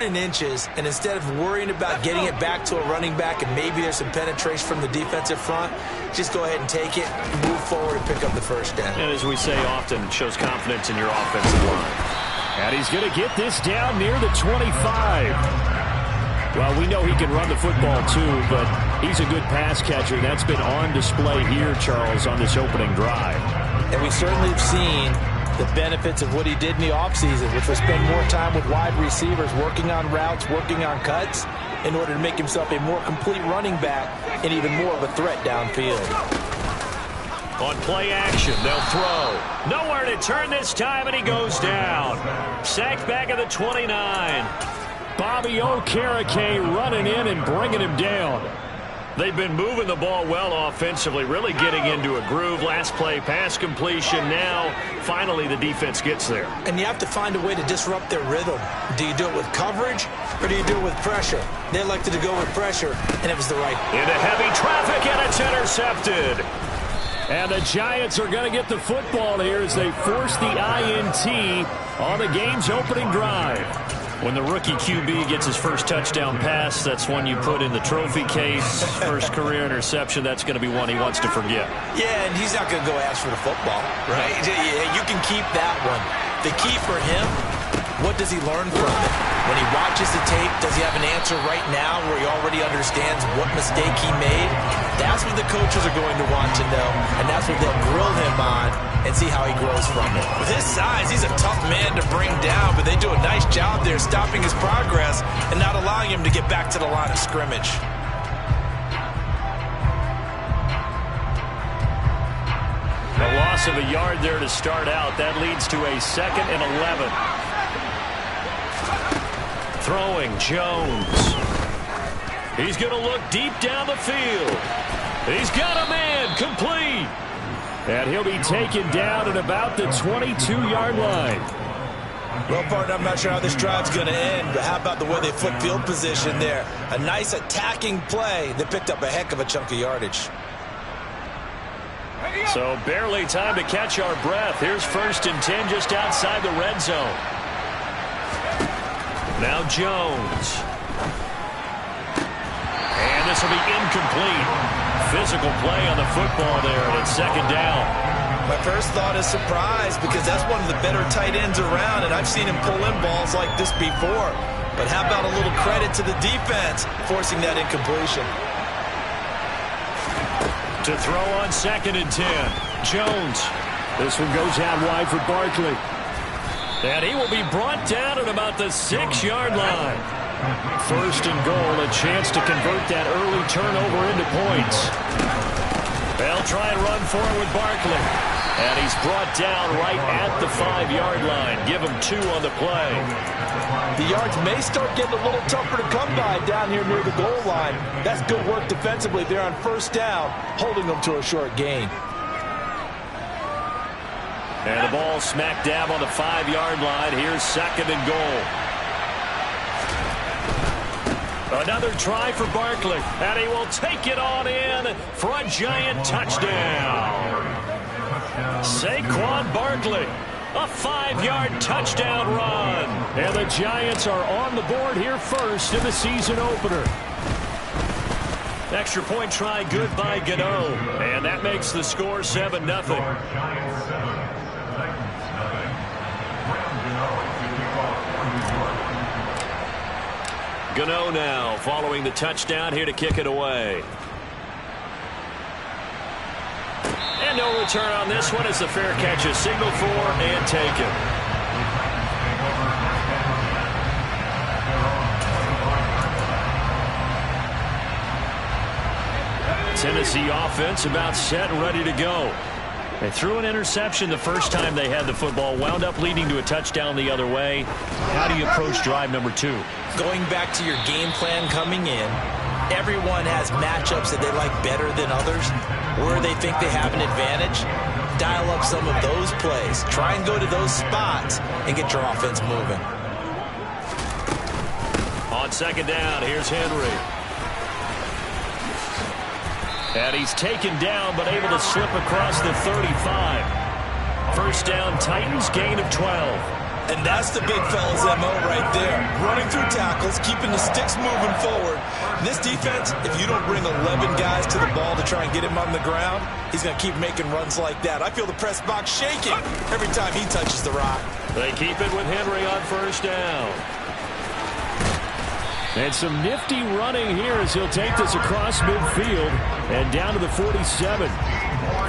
in inches, and instead of worrying about getting it back to a running back and maybe there's some penetration from the defensive front, just go ahead and take it, move forward, and pick up the first down. And as we say often, it shows confidence in your offensive line. And he's going to get this down near the 25. Well, we know he can run the football too, but he's a good pass catcher. That's been on display here, Charles, on this opening drive. And we certainly have seen the benefits of what he did in the offseason, which was spend more time with wide receivers, working on routes, working on cuts, in order to make himself a more complete running back and even more of a threat downfield. On play action, they'll throw. Nowhere to turn this time, and he goes down. Sacked back at the 29. Bobby Okereke running in and bringing him down. They've been moving the ball well offensively, really getting into a groove. Last play, pass completion. Now, finally, the defense gets there. And you have to find a way to disrupt their rhythm. Do you do it with coverage, or do you do it with pressure? They elected to go with pressure, and it was the right. Into heavy traffic, and it's intercepted. And the Giants are going to get the football here as they force the INT on the game's opening drive. When the rookie QB gets his first touchdown pass, that's one you put in the trophy case. First career interception, that's going to be one he wants to forget. Yeah, and he's not going to go ask for the football, right? You can keep that one. The key for him, what does he learn from it? When he watches the tape, does he have an answer right now where he already understands what mistake he made? That's what the coaches are going to want to know, and that's what they'll grill him on and see how he grows from it. With his size, he's a tough man to bring down, but they do a nice job there stopping his progress and not allowing him to get back to the line of scrimmage. A loss of a yard there to start out. That leads to a 2nd and 11. Throwing Jones. He's going to look deep down the field. He's got a man complete. And he'll be taken down at about the 22-yard line. Well, partner, I'm not sure how this drive's going to end, but how about the way they flip field position there? A nice attacking play that picked up a heck of a chunk of yardage. So barely time to catch our breath. Here's 1st and 10 just outside the red zone. Now Jones. And this will be incomplete. Physical play on the football there, and it's 2nd down. My first thought is surprise, because that's one of the better tight ends around, and I've seen him pull in balls like this before. But how about a little credit to the defense forcing that incompletion? To throw on 2nd and 10. Jones. This one goes out wide for Barkley. And he will be brought down at about the 6-yard line. 1st and goal, a chance to convert that early turnover into points. They'll try and run forward with Barkley. And he's brought down right at the 5-yard line. Give him 2 on the play. The yards may start getting a little tougher to come by down here near the goal line. That's good work defensively there on 1st down, holding them to a short gain. And the ball smack dab on the 5-yard line. Here's 2nd and goal. Another try for Barkley, and he will take it on in for a Giant touchdown. Saquon Barkley, a 5-yard touchdown run. And the Giants are on the board here first in the season opener. Extra point try good by Gano, and that makes the score 7-0. Gano now following the touchdown here to kick it away. And no return on this one as the fair catch is signaled for and taken. Tennessee offense about set and ready to go. They threw an interception the first time they had the football, wound up leading to a touchdown the other way. How do you approach drive number 2? Going back to your game plan coming in, everyone has matchups that they like better than others, where they think they have an advantage. Dial up some of those plays. Try and go to those spots and get your offense moving. On 2nd down, here's Henry. And he's taken down, but able to slip across the 35. 1st down, Titans, gain of 12. And that's the big fella's MO right there. Running through tackles, keeping the sticks moving forward. And this defense, if you don't bring 11 guys to the ball to try and get him on the ground, he's going to keep making runs like that. I feel the press box shaking every time he touches the rock. They keep it with Henry on first down. And some nifty running here as he'll take this across midfield and down to the 47.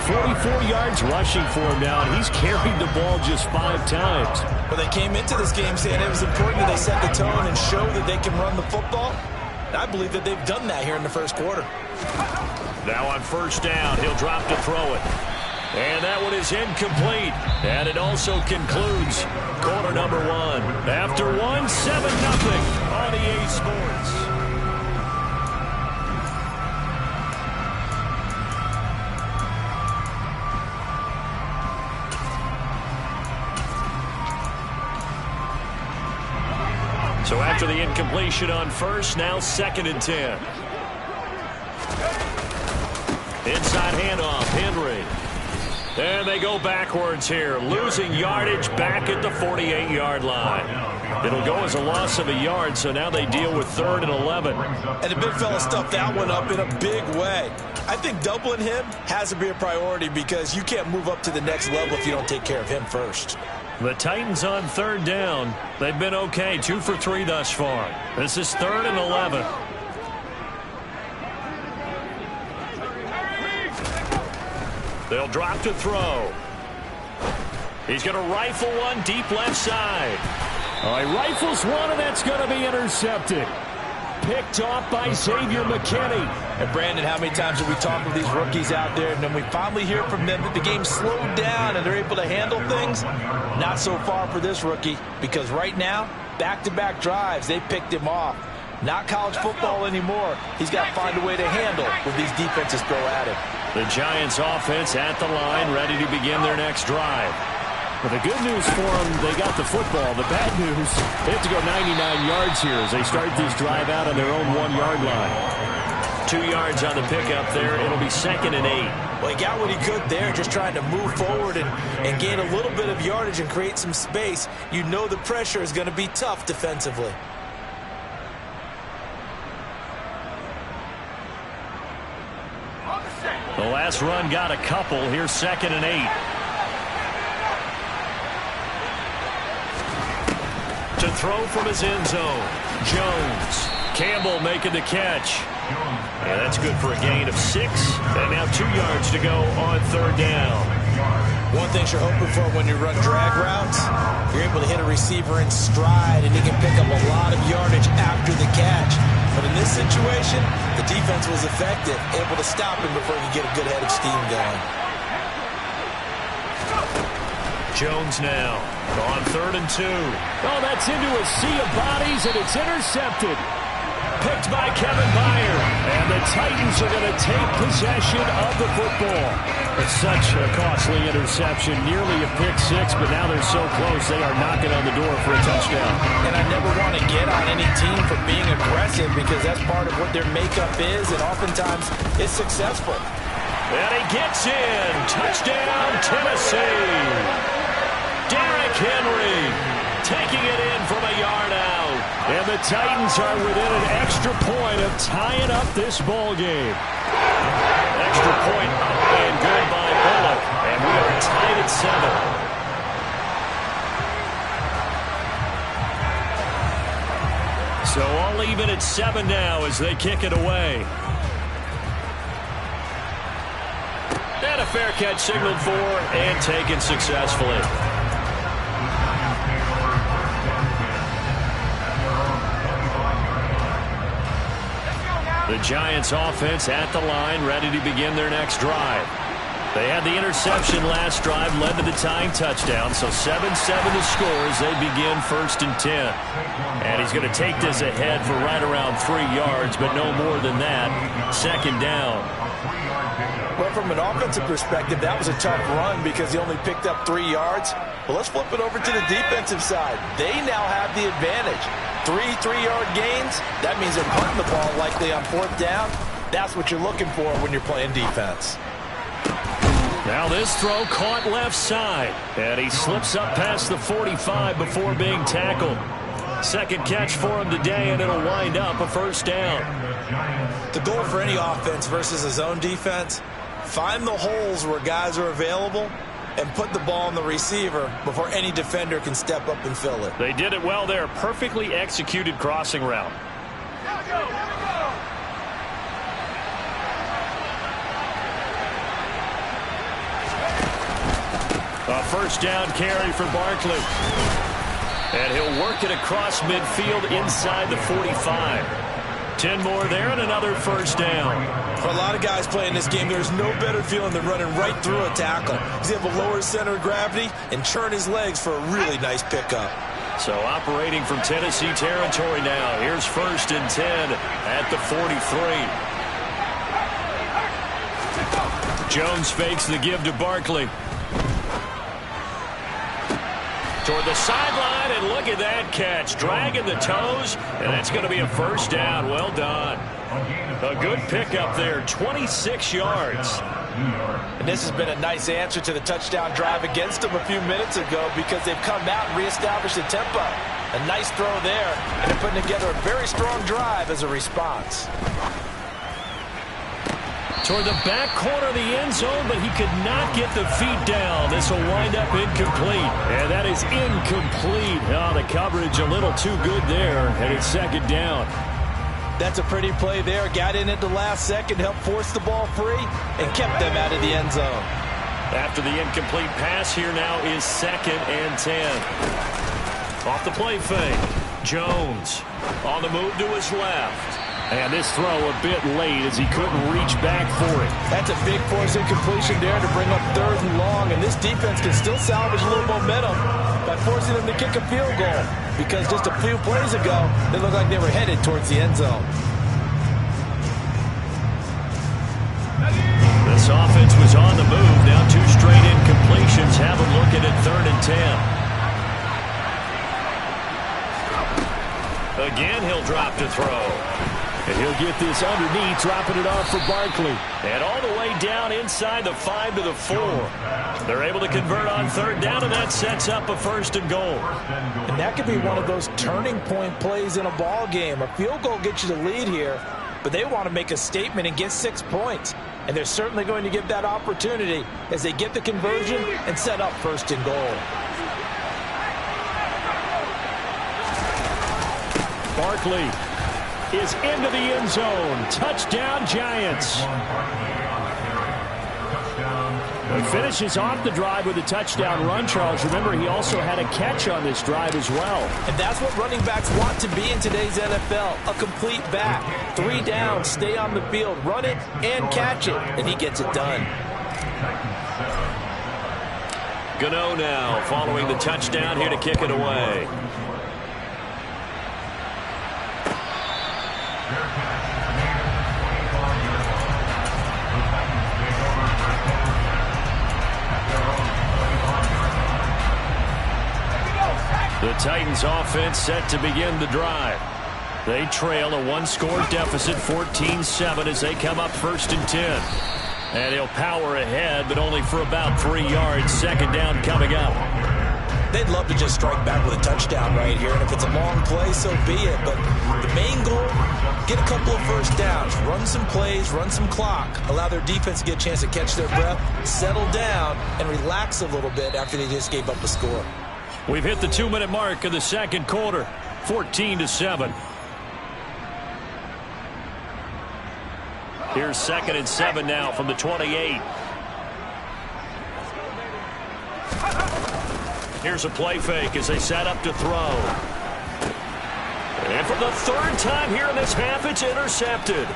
44 yards rushing for him now, and he's carried the ball just 5 times. Well, they came into this game saying it was important that they set the tone and show that they can run the football. And I believe that they've done that here in the first quarter. Now on first down, he'll drop to throw it. And that one is incomplete. And it also concludes quarter number 1. After 1, 7-0 on EA Sports. So after the incompletion on first, now 2nd and 10. Inside handoff, Henry. And they go backwards here, losing yardage back at the 48-yard line. It'll go as a loss of a yard, so now they deal with 3rd and 11. And the big fella stuffed that one up in a big way. I think doubling him has to be a priority because you can't move up to the next level if you don't take care of him first. The Titans on 3rd down. They've been okay, 2 for 3 thus far. This is 3rd and 11. They'll drop to throw. He's going to rifle one deep left side. Oh, he rifles one, and that's going to be intercepted. Picked off by Xavier McKinney. And Brandon, how many times have we talked with these rookies out there, and then we finally hear from them that the game slowed down and they're able to handle things? Not so far for this rookie, because right now, back-to-back drives, they picked him off. Not college football anymore. He's got to find a way to handle when these defenses throw at him. The Giants offense at the line, ready to begin their next drive. Well, the good news for them, they got the football. The bad news, they have to go 99 yards here as they start this drive out on their own 1-yard line. 2 yards on the pickup there. It'll be 2nd and 8. Well, he got what he could there, just trying to move forward and gain a little bit of yardage and create some space. You know the pressure is going to be tough defensively. The last run got a couple. Here's 2nd and 8. To throw from his end zone. Jones. Campbell making the catch. Yeah, that's good for a gain of 6. And now 2 yards to go on 3rd down. One thing you're hoping for when you run drag routes, you're able to hit a receiver in stride, and he can pick up a lot of yardage after the catch. But in this situation, the defense was effective, able to stop him before he could get a good head of steam going. Jones now on 3rd and 2. Oh, that's into a sea of bodies, and it's intercepted. Picked by Kevin Byard. And the Titans are going to take possession of the football. It's such a costly interception, nearly a pick-6, but now they're so close they are knocking on the door for a touchdown. And I never want to get on any team for being aggressive because that's part of what their makeup is, and oftentimes it's successful. And he gets in. Touchdown, Tennessee. Derrick Henry taking it in from a yard out. And the Titans are within an extra point of tying up this ball game. Extra point up and good by Bullock. And we are tied at 7. So all even at 7 now as they kick it away. And a fair catch signaled for and taken successfully. The Giants offense at the line, ready to begin their next drive. They had the interception last drive, led to the tying touchdown, so 7-7 the score as they begin 1st and 10. And he's going to take this ahead for right around 3 yards, but no more than that. 2nd down. Well, from an offensive perspective, that was a tough run because he only picked up 3 yards. Well, let's flip it over to the defensive side. They now have the advantage. 3 3-yard gains, that means they're punting the ball likely on 4th down. That's what you're looking for when you're playing defense. Now this throw caught left side. And he slips up past the 45 before being tackled. Second catch for him today, and it'll wind up a first down. The goal for any offense versus a zone defense, find the holes where guys are available and put the ball on the receiver before any defender can step up and fill it. They did it well there. Perfectly executed crossing route. A first down carry for Barkley. And he'll work it across midfield inside the 45. 10 more there and another first down. For a lot of guys playing this game, there's no better feeling than running right through a tackle. He's able to lower center of gravity and turn his legs for a really nice pickup. So operating from Tennessee territory now. Here's first and 10 at the 43. Jones fakes the give to Barkley. Toward the sideline, and look at that catch. Dragging the toes, and that's going to be a first down. Well done. A good pickup there, 26 yards. And this has been a nice answer to the touchdown drive against them a few minutes ago because they've come out and reestablished the tempo. A nice throw there, and they're putting together a very strong drive as a response. Toward the back corner of the end zone, but he could not get the feet down. This will wind up incomplete. And that is incomplete. Oh, the coverage a little too good there, and it's second down. That's a pretty play there. Got in at the last second, helped force the ball free, and kept them out of the end zone. After the incomplete pass, here now is second and 10. Off the play fake. Jones on the move to his left. And this throw a bit late as he couldn't reach back for it. That's a big force incompletion there to bring up third and long. And this defense can still salvage a little momentum by forcing them to kick a field goal. Because just a few plays ago, they looked like they were headed towards the end zone. This offense was on the move. Now two straight incompletions have them looking at third and 10. Again, he'll drop to throw. And he'll get this underneath, dropping it off for Barkley. And all the way down inside the 5 to the 4. They're able to convert on third down, and that sets up a first and goal. And that could be one of those turning point plays in a ball game. A field goal gets you the lead here, but they want to make a statement and get 6 points. And they're certainly going to give that opportunity as they get the conversion and set up first and goal. Barkley is into the end zone. Touchdown, Giants. He finishes off the drive with a touchdown run, Charles. Remember, he also had a catch on this drive as well. And that's what running backs want to be in today's NFL, a complete back. 3 downs, stay on the field, run it, and catch it, and he gets it done. Gano now following the touchdown here to kick it away. The Titans offense set to begin the drive. They trail a 1-score deficit, 14-7, as they come up first and 10. And he'll power ahead, but only for about 3 yards. Second down coming up. They'd love to just strike back with a touchdown right here, and if it's a long play, so be it. But the main goal, get a couple of first downs, run some plays, run some clock, allow their defense to get a chance to catch their breath, settle down, and relax a little bit after they just gave up a score. We've hit the 2-minute mark of the second quarter, 14-7. Here's second and 7 now from the 28. Here's a play fake as they set up to throw. And for the third time here in this half, it's intercepted.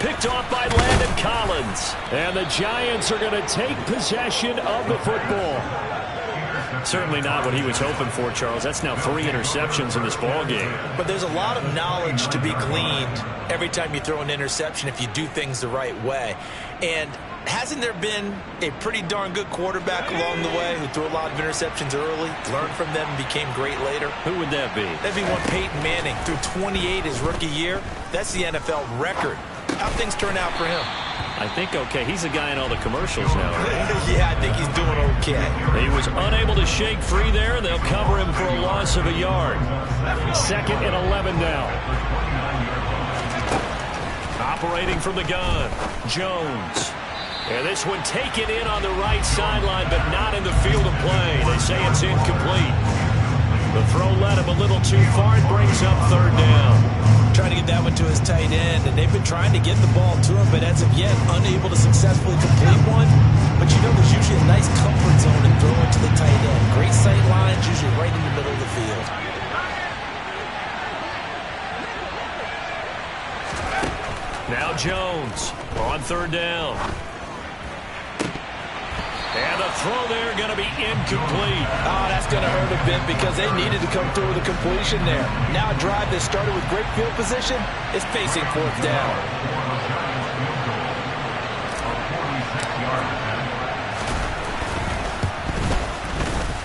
Picked off by Landon Collins. And the Giants are going to take possession of the football. Certainly not what he was hoping for, Charles. That's now 3 interceptions in this ball game. But there's a lot of knowledge to be gleaned every time you throw an interception if you do things the right way. And hasn't there been a pretty darn good quarterback along the way who threw a lot of interceptions early, learned from them, and became great later? Who would that be? That'd be one Peyton Manning. Threw 28 his rookie year. That's the NFL record. How'd things turn out for him? I think okay. He's the guy in all the commercials now, right? Yeah, I think he's doing okay. He was unable to shake free there, and they'll cover him for a loss of a yard. 2nd and 11 now. Operating from the gun, Jones. And this one taken in on the right sideline, but not in the field of play. They say it's incomplete. The throw led him a little too far. It brings up 3rd down. Trying to get that one to his tight end, and they've been trying to get the ball to him, but as of yet, unable to successfully complete one. But you know, there's usually a nice comfort zone in throwing to the tight end. Great sight lines, usually right in the middle of the field. Now Jones on 3rd down. And the throw there going to be incomplete. Oh, that's going to hurt a bit because they needed to come through with a completion there. Now a drive that started with great field position is facing 4th down.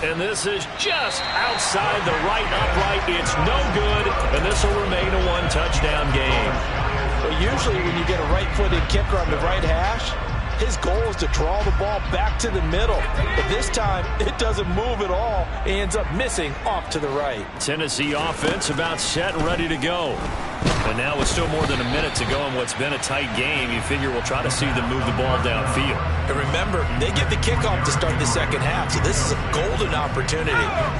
And this is just outside the right upright. It's no good, and this will remain a 1-touchdown game. Well, usually when you get a right-footed kicker on the right hash, his goal is to draw the ball back to the middle. But this time, it doesn't move at all. He ends up missing off to the right. Tennessee offense about set and ready to go. And now with still more than a minute to go in what's been a tight game, you figure we'll try to see them move the ball downfield. And remember, they get the kickoff to start the 2nd half, so this is a golden opportunity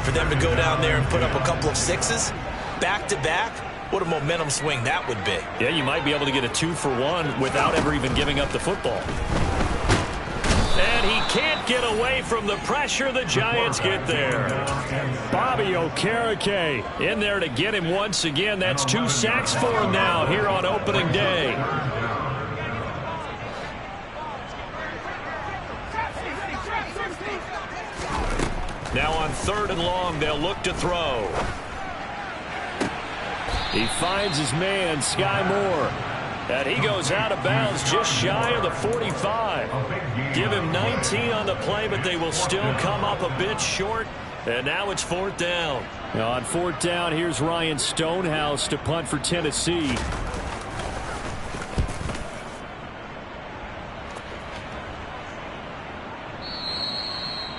for them to go down there and put up a couple of 6s back-to-back. What a momentum swing that would be. Yeah, you might be able to get a 2-for-1 without ever even giving up the football. And he can't get away from the pressure. The Giants get there. Bobby Okereke in there to get him once again. That's 2 sacks for him now here on opening day. Now on 3rd and long, they'll look to throw. He finds his man, Sky Moore. And he goes out of bounds just shy of the 45. Give him 19 on the play, but they will still come up a bit short. And now it's 4th down. Now on 4th down, here's Ryan Stonehouse to punt for Tennessee.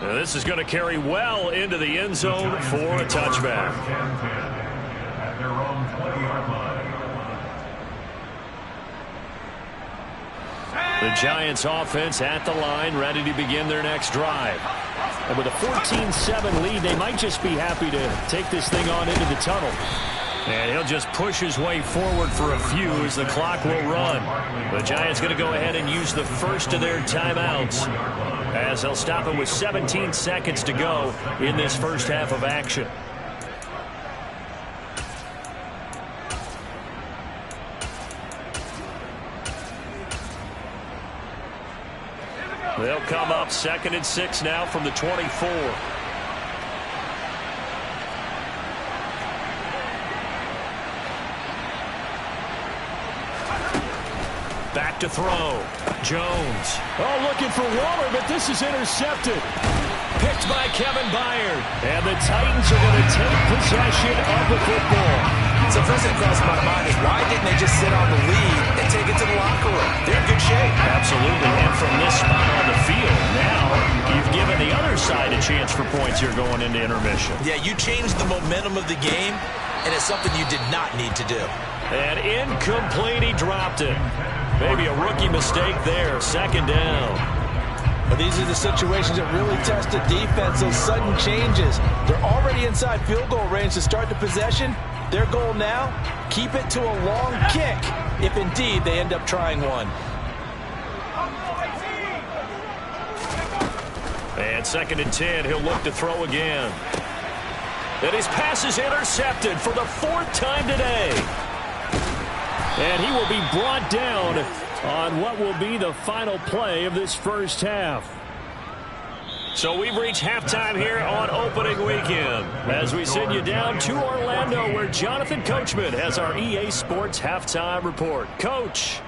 Now this is going to carry well into the end zone for a touchback. The Giants offense at the line, ready to begin their next drive. And with a 14-7 lead, they might just be happy to take this thing on into the tunnel. And he'll just push his way forward for a few as the clock will run. The Giants going to go ahead and use the first of their timeouts as they'll stop it with 17 seconds to go in this first half of action. They'll come up 2nd and 6 now from the 24. Back to throw. Jones. Oh, looking for Waller, but this is intercepted. Picked by Kevin Byard. And the Titans are going to take possession of the football. So first thing that crossed my mind is why didn't they just sit on the lead and take it to the locker room? They're in good shape. Absolutely. And from this spot on the field, now you've given the other side a chance for points here going into intermission. Yeah, you changed the momentum of the game, and it's something you did not need to do. And incomplete, he dropped it. Maybe a rookie mistake there. 2nd down. But these are the situations that really test the defense, those sudden changes. They're already inside field goal range to start the possession. Their goal now, keep it to a long kick, if indeed they end up trying one. And 2nd and 10, he'll look to throw again. And his pass is intercepted for the 4th time today. And he will be brought down on what will be the final play of this first half. So we've reached halftime here on opening weekend as we send you down to Orlando where Jonathan Coachman has our EA Sports halftime report. Coach.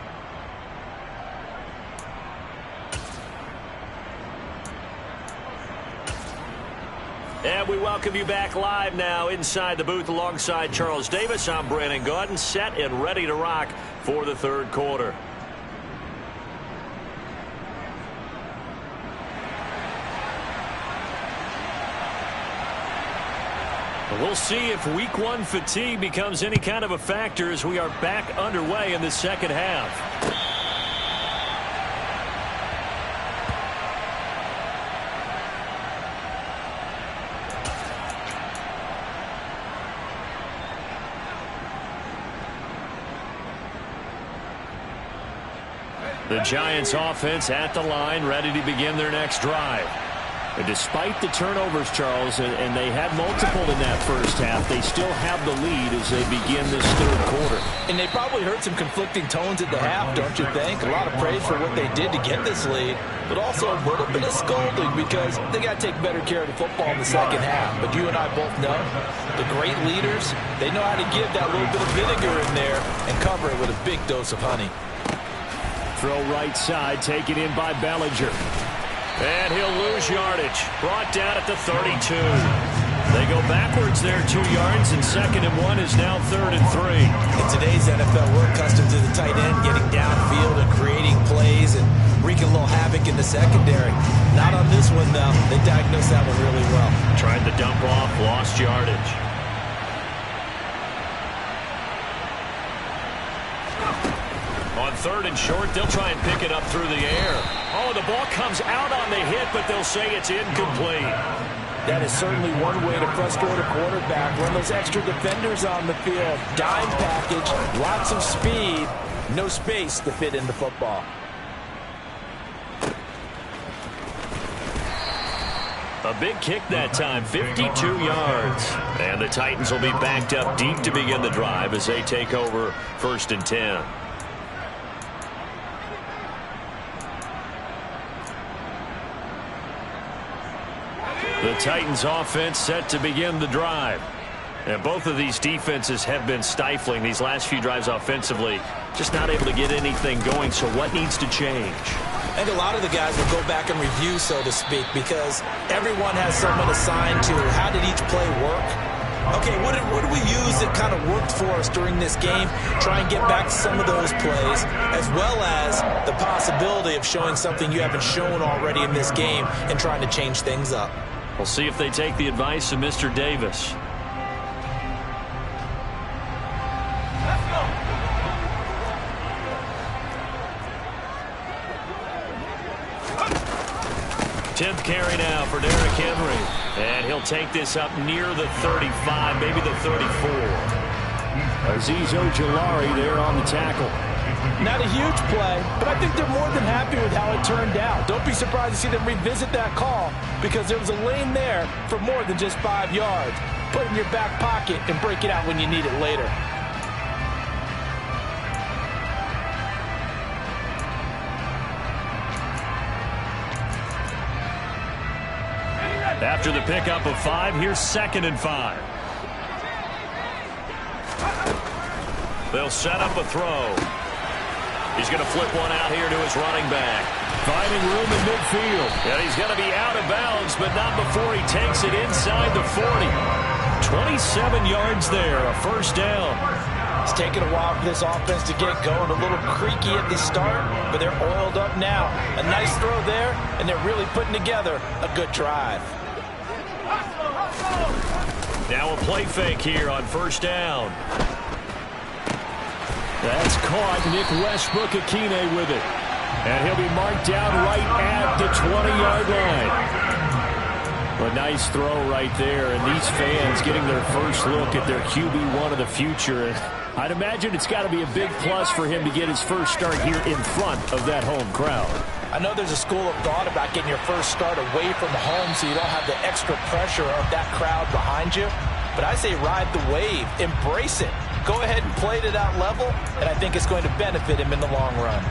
And we welcome you back live now inside the booth alongside Charles Davis. I'm Brandon Gaudin, set and ready to rock for the 3rd quarter. We'll see if week one fatigue becomes any kind of a factor as we are back underway in the second half. The Giants offense at the line, ready to begin their next drive. And despite the turnovers, Charles, and they had multiple in that first half, they still have the lead as they begin this third quarter. And they probably heard some conflicting tones at the half, don't you think? A lot of praise for what they did to get this lead, but also a little bit of scolding because they got to take better care of the football in the second half. But you and I both know the great leaders, they know how to give that little bit of vinegar in there and cover it with a big dose of honey. Throw right side, taken in by Bellinger. And he'll lose yardage. Brought down at the 32. They go backwards there 2 yards, and 2nd and 1 is now 3rd and 3. In today's NFL, we're accustomed to the tight end getting downfield and creating plays and wreaking a little havoc in the secondary. Not on this one, though. They diagnosed that one really well. Tried the dump off, lost yardage. On 3rd and short, they'll try and pick it up through the air. Oh, the ball comes out on the hit, but they'll say it's incomplete. That is certainly one way to frustrate a quarterback. Run those extra defenders on the field. Dime package, lots of speed, no space to fit in the football. A big kick that time, 52 yards. And the Titans will be backed up deep to begin the drive as they take over 1st and 10. The Titans offense set to begin the drive. And both of these defenses have been stifling these last few drives offensively. Just not able to get anything going, so what needs to change? I think a lot of the guys will go back and review, so to speak, because everyone has someone assigned to how did each play work. Okay, what did we use that kind of worked for us during this game? Try and get back to some of those plays, as well as the possibility of showing something you haven't shown already in this game and trying to change things up. We'll see if they take the advice of Mr. Davis. Let's go. 10th carry now for Derrick Henry. And he'll take this up near the 35, maybe the 34. Azeez Ojulari there on the tackle. Not a huge play, but I think they're more than happy with how it turned out. Don't be surprised to see them revisit that call because there was a lane there for more than just 5 yards. Put it in your back pocket and break it out when you need it later. After the pickup of 5, here's 2nd and 5. They'll set up a throw. He's going to flip one out here to his running back. Finding room in midfield. And he's going to be out of bounds, but not before he takes it inside the 40. 27 yards there, a 1st down. It's taken a while for this offense to get going. A little creaky at the start, but they're oiled up now. A nice throw there, and they're really putting together a good drive. Now a play fake here on 1st down. That's caught. Nick Westbrook-Akine with it. And he'll be marked down right at the 20-yard line. A nice throw right there. And these fans getting their first look at their QB1 of the future. I'd imagine it's got to be a big plus for him to get his first start here in front of that home crowd. I know there's a school of thought about getting your first start away from home so you don't have the extra pressure of that crowd behind you. But I say ride the wave. Embrace it. Go ahead and play to that level, and I think it's going to benefit him in the long run.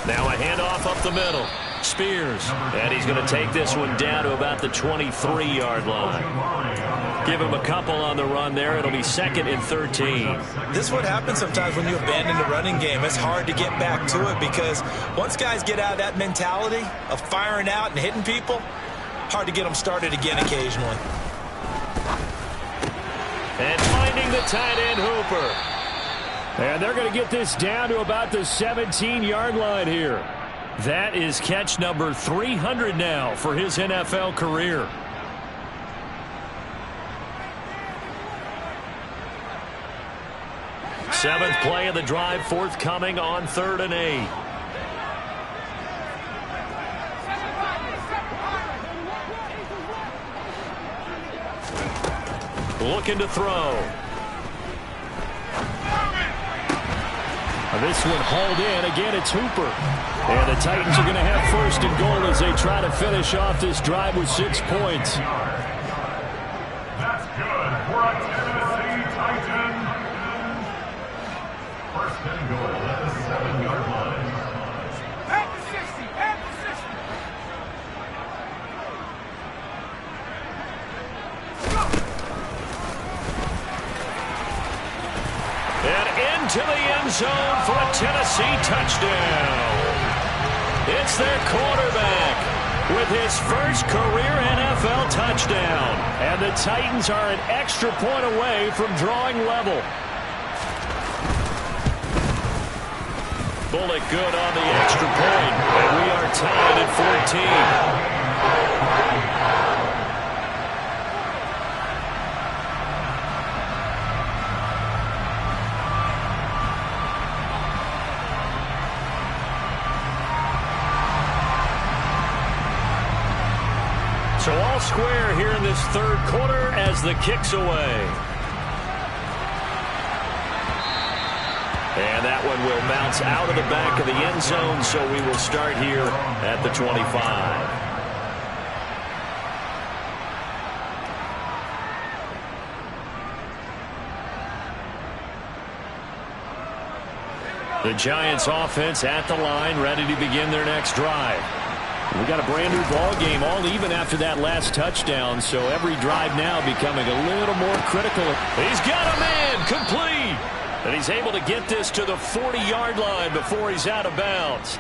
Now a handoff up the middle. Spears. And he's going to take this one down to about the 23-yard line. Give him a couple on the run there. It'll be 2nd and 13. This is what happens sometimes when you abandon the running game. It's hard to get back to it because once guys get out of that mentality of firing out and hitting people, hard to get them started again occasionally. And finding the tight end Hooper. And they're going to get this down to about the 17-yard line here. That is catch number 300 now for his NFL career. Seventh play of the drive forthcoming on 3rd and 8. Looking to throw. This one hauled in. Again, it's Hooper. And the Titans are going to have 1st and goal as they try to finish off this drive with 6 points. That's good for a Tennessee Titan. 1st and goal at the 7-yard line. At the 60. At the 60. And into the end zone for a Tennessee touchdown. It's their quarterback with his first career NFL touchdown. And the Titans are an extra point away from drawing level. Bullet good on the extra point. And we are tied at 14. So all square here in this 3rd quarter as the kick's away. And that one will bounce out of the back of the end zone, so we will start here at the 25. The Giants offense at the line, ready to begin their next drive. We got a brand new ball game, all even after that last touchdown, so every drive now becoming a little more critical. He's got a man, complete, and he's able to get this to the 40-yard line before he's out of bounds.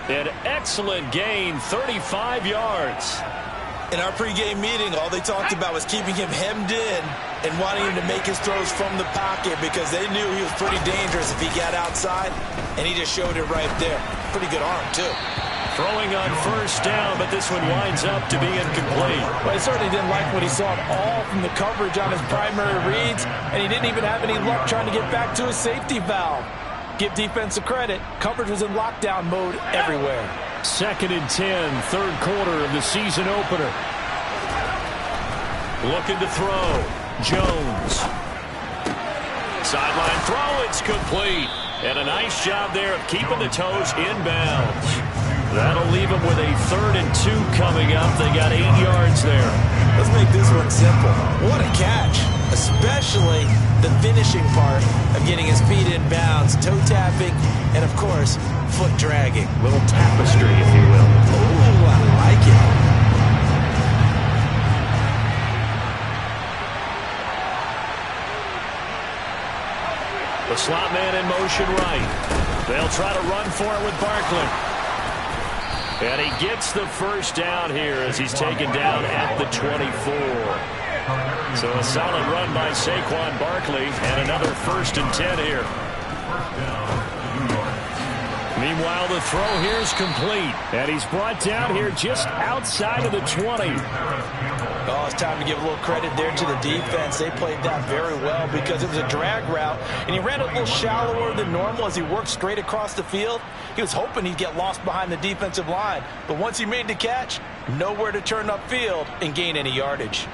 An excellent gain, 35 yards. In our pregame meeting, all they talked about was keeping him hemmed in and wanting him to make his throws from the pocket because they knew he was pretty dangerous if he got outside, and he just showed it right there. Pretty good arm, too. Throwing on 1st down, but this one winds up to be incomplete. Well, he certainly didn't like what he saw at all from the coverage on his primary reads, and he didn't even have any luck trying to get back to his safety valve. Give defensive credit. Coverage was in lockdown mode everywhere. 2nd and 10, 3rd quarter of the season opener. Looking to throw. Jones. Sideline throw, it's complete. And a nice job there of keeping the toes inbounds. That'll leave them with a 3rd and 2 coming up. They got 8 yards there. Let's make this one simple. What a catch, especially the finishing part of getting his feet in bounds, toe tapping, and of course, foot dragging. Little tapestry, if you will. Ooh, I like it. The slot man in motion right. They'll try to run for it with Barkley. And he gets the 1st down here as he's taken down at the 24. So a solid run by Saquon Barkley and another 1st and 10 here. Meanwhile, the throw here is complete. And he's brought down here just outside of the 20. Oh, it's time to give a little credit there to the defense. They played that very well because it was a drag route, and he ran a little shallower than normal as he worked straight across the field. He was hoping he'd get lost behind the defensive line, but once he made the catch, nowhere to turn upfield and gain any yardage.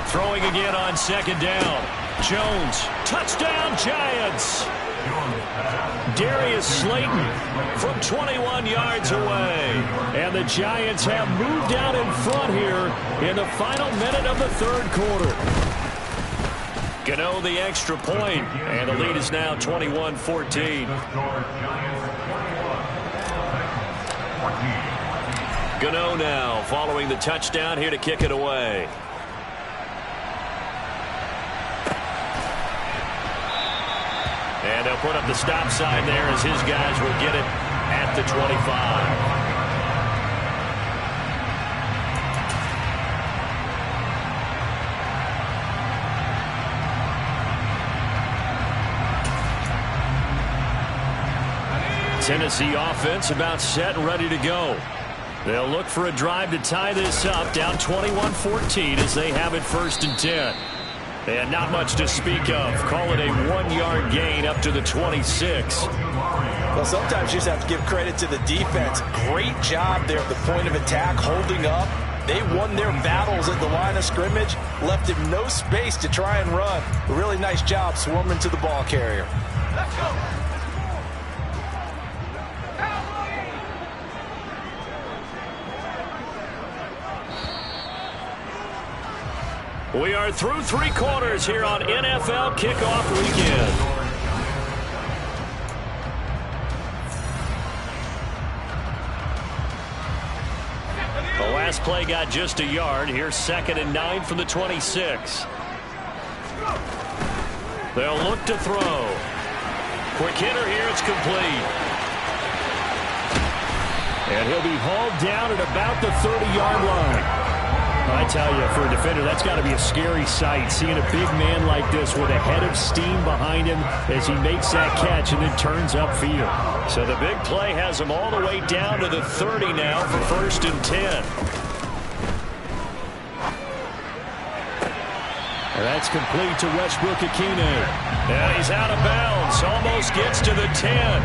Throwing again on 2nd down. Jones, touchdown Giants. Darius Slayton from 21 yards away. And the Giants have moved out in front here in the final minute of the 3rd quarter. Gano the extra point, and the lead is now 21-14. Gano now following the touchdown here to kick it away. And they'll put up the stop sign there as his guys will get it at the 25. Tennessee offense about set and ready to go. They'll look for a drive to tie this up, down 21-14 as they have it 1st and 10. And not much to speak of. Call it a 1-yard gain up to the 26. Well, sometimes you just have to give credit to the defense. Great job there at the point of attack, holding up. They won their battles at the line of scrimmage, left him no space to try and run. A really nice job swarming to the ball carrier. Let's go. We are through 3 quarters here on NFL Kickoff Weekend. The last play got just a yard. Here's 2nd and 9 from the 26. They'll look to throw. Quick hitter here. It's complete. And he'll be hauled down at about the 30-yard line. I tell you, for a defender, that's got to be a scary sight, seeing a big man like this with a head of steam behind him as he makes that catch and then turns upfield. So the big play has him all the way down to the 30 now for 1st and 10. And that's complete to Westbrook-Ikhine. And he's out of bounds, almost gets to the 10.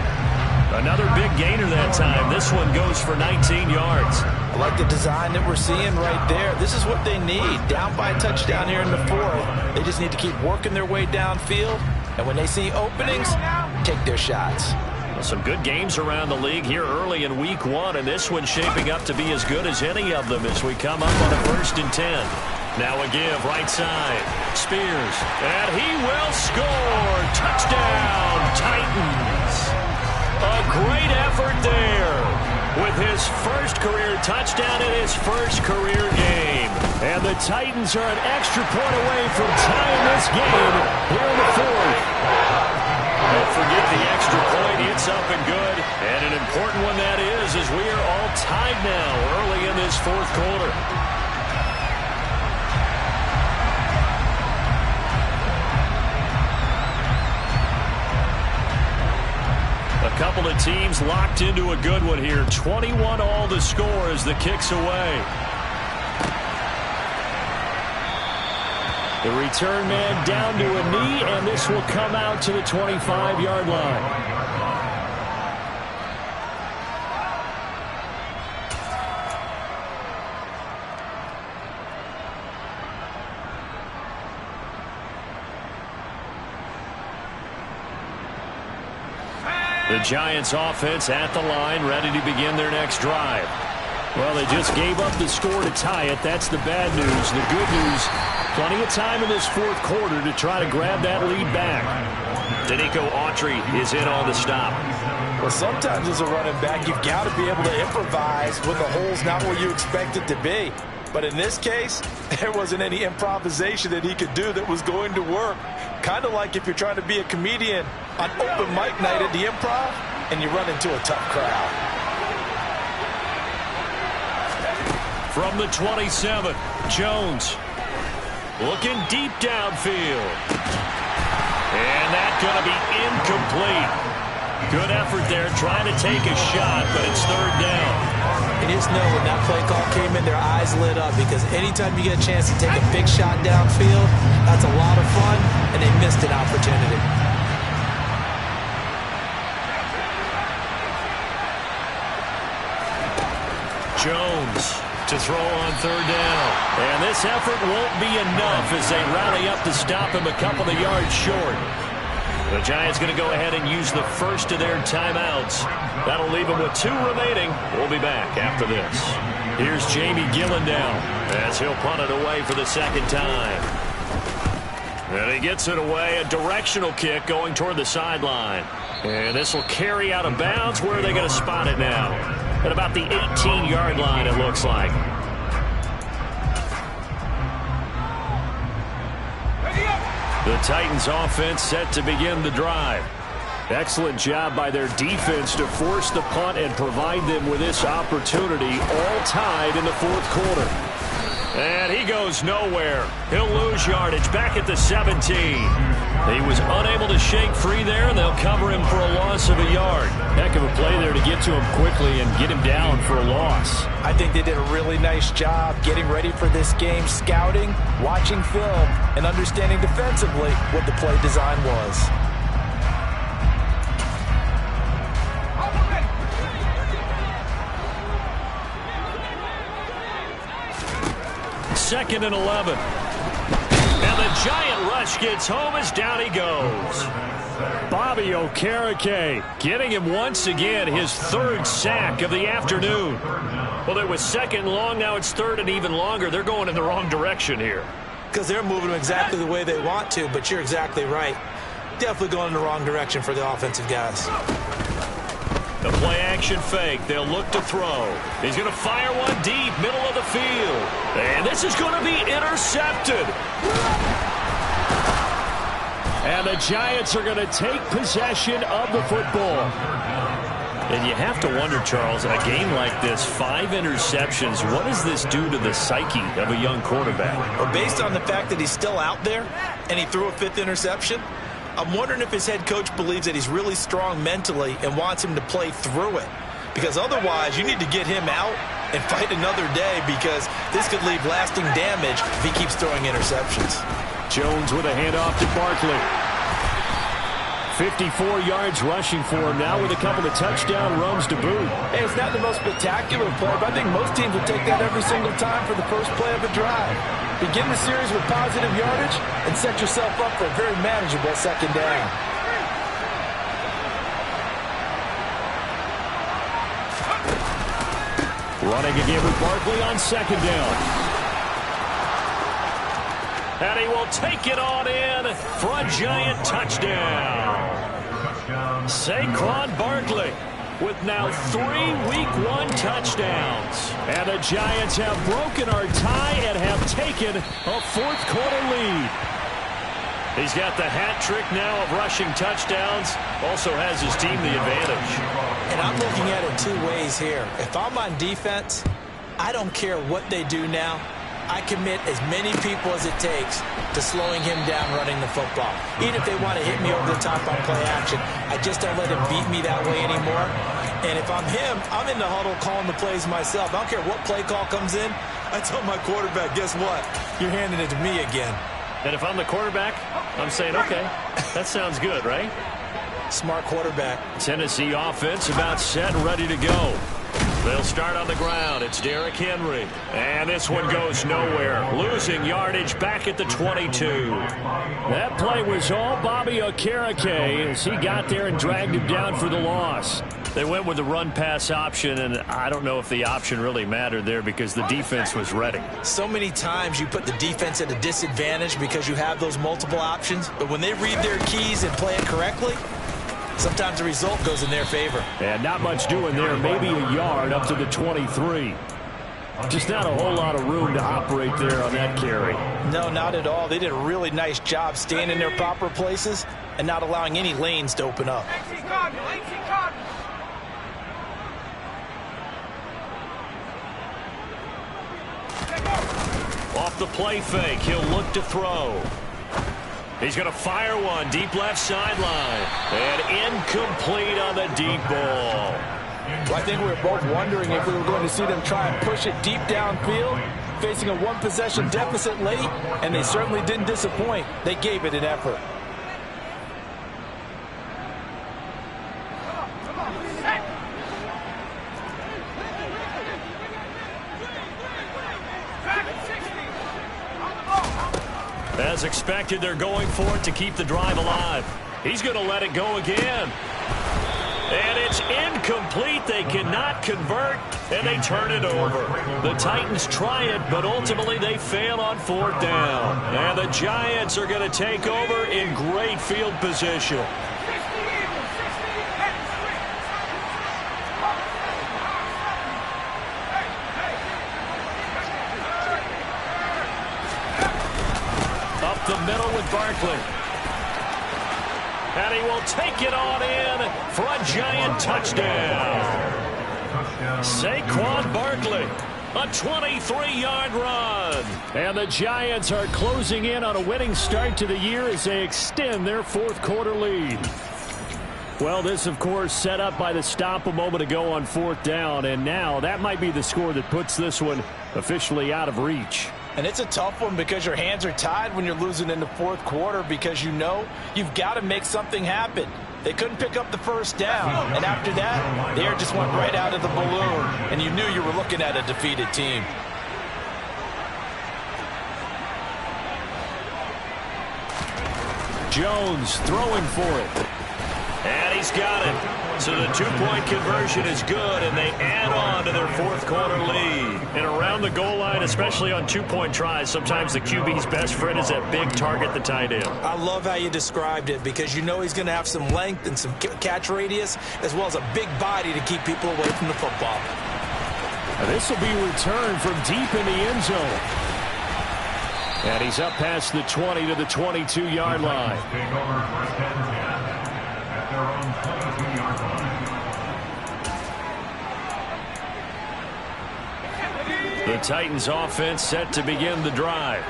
Another big gainer that time. This one goes for 19 yards. I like the design that we're seeing right there. This is what they need. Down by a touchdown here in the 4th. They just need to keep working their way downfield. And when they see openings, take their shots. Well, some good games around the league here early in week 1. And this one's shaping up to be as good as any of them as we come up on a 1st and 10. Now a give, right side. Spears. And he will score. Touchdown, Titans. A great effort there with his first career touchdown in his first career game. And the Titans are an extra point away from tying this game here in the 4th. Don't forget the extra point. It's up and good. And an important one that is, as we are all tied now early in this 4th quarter. A couple of teams locked into a good one here. 21 all to score as the kick's away. The return man down to a knee, and this will come out to the 25-yard line. The Giants offense at the line, ready to begin their next drive. Well, they just gave up the score to tie it. That's the bad news. The good news, plenty of time in this 4th quarter to try to grab that lead back. Danico Autry is in on the stop. Well, sometimes as a running back, you've got to be able to improvise when the hole's not where you expect it to be. But in this case, there wasn't any improvisation that he could do that was going to work. Kind of like if you're trying to be a comedian on open mic night at the Improv and you run into a tough crowd. From the 27, Jones looking deep downfield. And that's going to be incomplete. Good effort there trying to take a shot, but it's 3rd down. You just know when that play call came in, their eyes lit up, because anytime you get a chance to take a big shot downfield, that's a lot of fun, and they missed an opportunity. Jones to throw on 3rd down. And this effort won't be enough as they rally up to stop him a couple of yards short. The Giants going to go ahead and use the first of their timeouts. That'll leave them with 2 remaining. We'll be back after this. Here's Jamie Gillendown as he'll punt it away for the 2nd time. And he gets it away, a directional kick going toward the sideline. And this will carry out of bounds. Where are they going to spot it now? At about the 18-yard line, it looks like. The Titans offense set to begin the drive. Excellent job by their defense to force the punt and provide them with this opportunity, all tied in the fourth quarter. And he goes nowhere. He'll lose yardage back at the 17. He was unable to shake free there, and they'll cover him for a loss of a yard. Heck of a play there to get to him quickly and get him down for a loss. I think they did a really nice job getting ready for this game, scouting, watching film, and understanding defensively what the play design was. Second and 11. And the giant rush gets home as down he goes. Bobby Okereke getting him once again his third sack of the afternoon. Well, it was second and long. Now it's third and even longer. They're going in the wrong direction here. Because they're moving them exactly the way they want to, but you're exactly right. Definitely going in the wrong direction for the offensive guys. The play-action fake. They'll look to throw. He's going to fire one deep, middle of the field. And this is going to be intercepted. And the Giants are going to take possession of the football. And you have to wonder, Charles, in a game like this, 5 interceptions, what does this do to the psyche of a young quarterback? Well, based on the fact that he's still out there and he threw a 5th interception, I'm wondering if his head coach believes that he's really strong mentally and wants him to play through it. Because otherwise, you need to get him out and fight another day, because this could leave lasting damage if he keeps throwing interceptions. Jones with a handoff to Barkley. 54 yards rushing for him now with a couple of touchdown runs to boot. Hey, it's not the most spectacular play, but I think most teams would take that every single time for the first play of a drive. Begin the series with positive yardage and set yourself up for a very manageable second down. Running again with Barkley on second down. And he will take it on in for a giant touchdown. Saquon Barkley with now 3 Week 1 touchdowns. And the Giants have broken our tie and have taken a fourth quarter lead. He's got the hat trick now of rushing touchdowns. Also has his team the advantage. And I'm looking at it 2 ways here. If I'm on defense, I don't care what they do now. I commit as many people as it takes to slowing him down running the football. Even if they want to hit me over the top on play action, I just don't let him beat me that way anymore. And if I'm him, I'm in the huddle calling the plays myself. I don't care what play call comes in. I tell my quarterback, guess what? You're handing it to me again. And if I'm the quarterback, I'm saying, okay, that sounds good, right? Smart quarterback. Tennessee offense about set and ready to go. They'll start on the ground. It's Derrick Henry. And this one goes nowhere. Losing yardage back at the 22. That play was all Bobby Okereke as he got there and dragged him down for the loss. They went with the run-pass option, and I don't know if the option really mattered there because the defense was ready. So many times you put the defense at a disadvantage because you have those multiple options, but when they read their keys and play it correctly, sometimes the result goes in their favor. And not much doing there. Maybe a yard up to the 23. Just not a whole lot of room to operate there on that carry. No, not at all. They did a really nice job staying in their proper places and not allowing any lanes to open up. Off the play fake, he'll look to throw. He's going to fire one deep left sideline. And incomplete on the deep ball. Well, I think we were both wondering if we were going to see them try and push it deep downfield, facing a one-possession deficit late, and they certainly didn't disappoint. They gave it an effort. As expected, they're going for it to keep the drive alive. He's going to let it go again. And it's incomplete. They cannot convert, and they turn it over. The Titans try it, but ultimately they fail on fourth down. And the Giants are going to take over in great field position. Up the middle with Barkley. And he will take it on in for a Giant touchdown. Saquon Barkley, a 23-yard run. And the Giants are closing in on a winning start to the year as they extend their fourth quarter lead. Well, this, of course, set up by the stop a moment ago on fourth down, and now that might be the score that puts this one officially out of reach. And it's a tough one because your hands are tied when you're losing in the fourth quarter because you know you've got to make something happen. They couldn't pick up the first down, and after that, the air just went right out of the balloon, and you knew you were looking at a defeated team. Jones throwing for it. And he's got it. So the two-point conversion is good, and they add on to their fourth quarter lead. And around the goal line, especially on two-point tries, sometimes the QB's best friend is that big target, the tight end. I love how you described it because you know he's going to have some length and some catch radius as well as a big body to keep people away from the football. And this will be returned from deep in the end zone. And he's up past the 20 to the 22-yard line. The Titans offense set to begin the drive.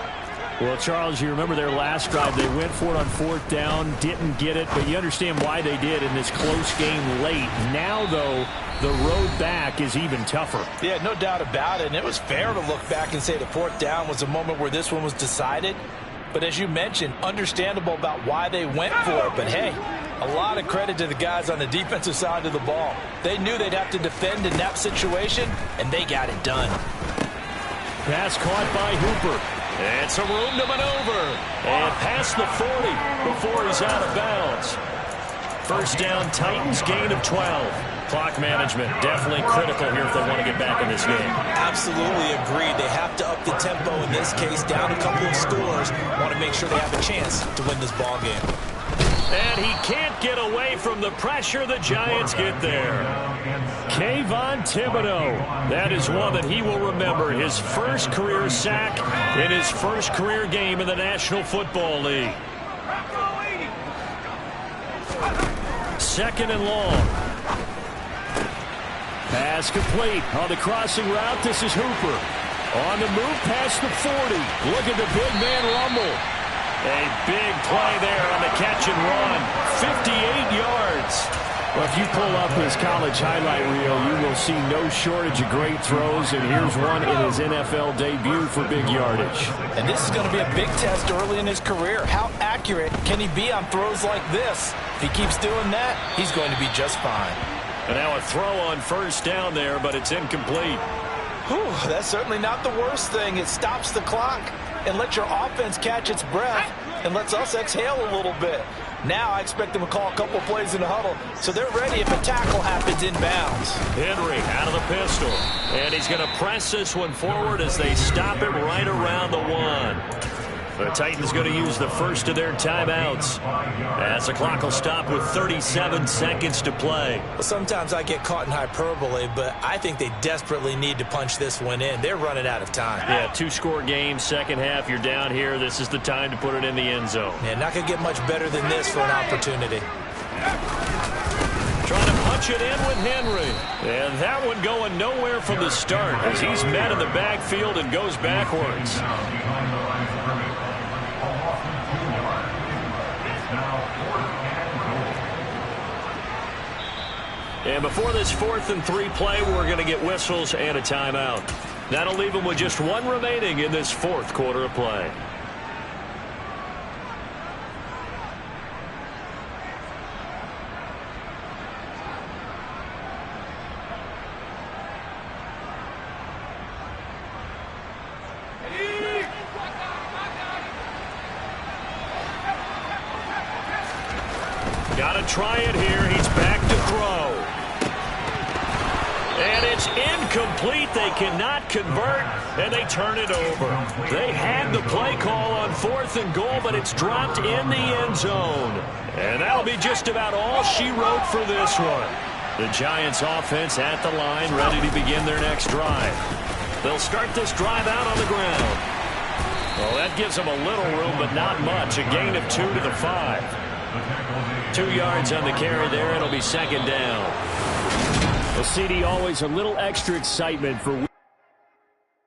Well, Charles, you remember their last drive. They went for it on fourth down, didn't get it, but you understand why they did in this close game late. Now, though, the road back is even tougher. Yeah, no doubt about it. And it was fair to look back and say the fourth down was a moment where this one was decided. But as you mentioned, understandable about why they went for it. But, hey, a lot of credit to the guys on the defensive side of the ball. They knew they'd have to defend in that situation, and they got it done. Pass caught by Hooper. And some room to maneuver. And past the 40 before he's out of bounds. First down, Titans, gain of 12. Clock management definitely critical here if they want to get back in this game. Absolutely agreed. They have to up the tempo in this case, down a couple of scores. Want to make sure they have a chance to win this ball game. And he can't get away from the pressure. The Giants get there. Kayvon Thibodeau. That is one that he will remember. His first career sack in his first career game in the National Football League. Second and long. Pass complete on the crossing route. This is Hooper. On the move past the 40. Look at the big man rumble. A big play there on the catch and run. 58 yards. Well, if you pull up his college highlight reel, you will see no shortage of great throws, and here's one in his NFL debut for big yardage. And this is going to be a big test early in his career. How accurate can he be on throws like this? If he keeps doing that, he's going to be just fine. And now a throw on first down there, but it's incomplete. Whew, that's certainly not the worst thing. It stops the clock and lets your offense catch its breath and lets us exhale a little bit. Now I expect them to call a couple plays in the huddle, so they're ready if a tackle happens inbounds. Henry out of the pistol, and he's going to press this one forward as they stop it right around the 1. The Titans going to use the first of their timeouts as the clock will stop with 37 seconds to play. Well, sometimes I get caught in hyperbole, but I think they desperately need to punch this one in. They're running out of time. Yeah, two-score game, second half, you're down here. This is the time to put it in the end zone. Yeah, not going to get much better than this for an opportunity. Trying to punch it in with Henry. And that one going nowhere from the start as he's met in the backfield and goes backwards. And before this 4th and 3 play, we're going to get whistles and a timeout. That'll leave them with just one remaining in this fourth quarter of play. Got to try it here. He's back to throw. And it's incomplete. They cannot convert, and they turn it over. They had the play call on 4th and goal, but it's dropped in the end zone. And that'll be just about all she wrote for this one. The Giants offense at the line, ready to begin their next drive. They'll start this drive out on the ground. Well, that gives them a little room, but not much. A gain of 2 to the 5. 2 yards on the carry there. It'll be second down. Well, CD, always a little extra excitement for week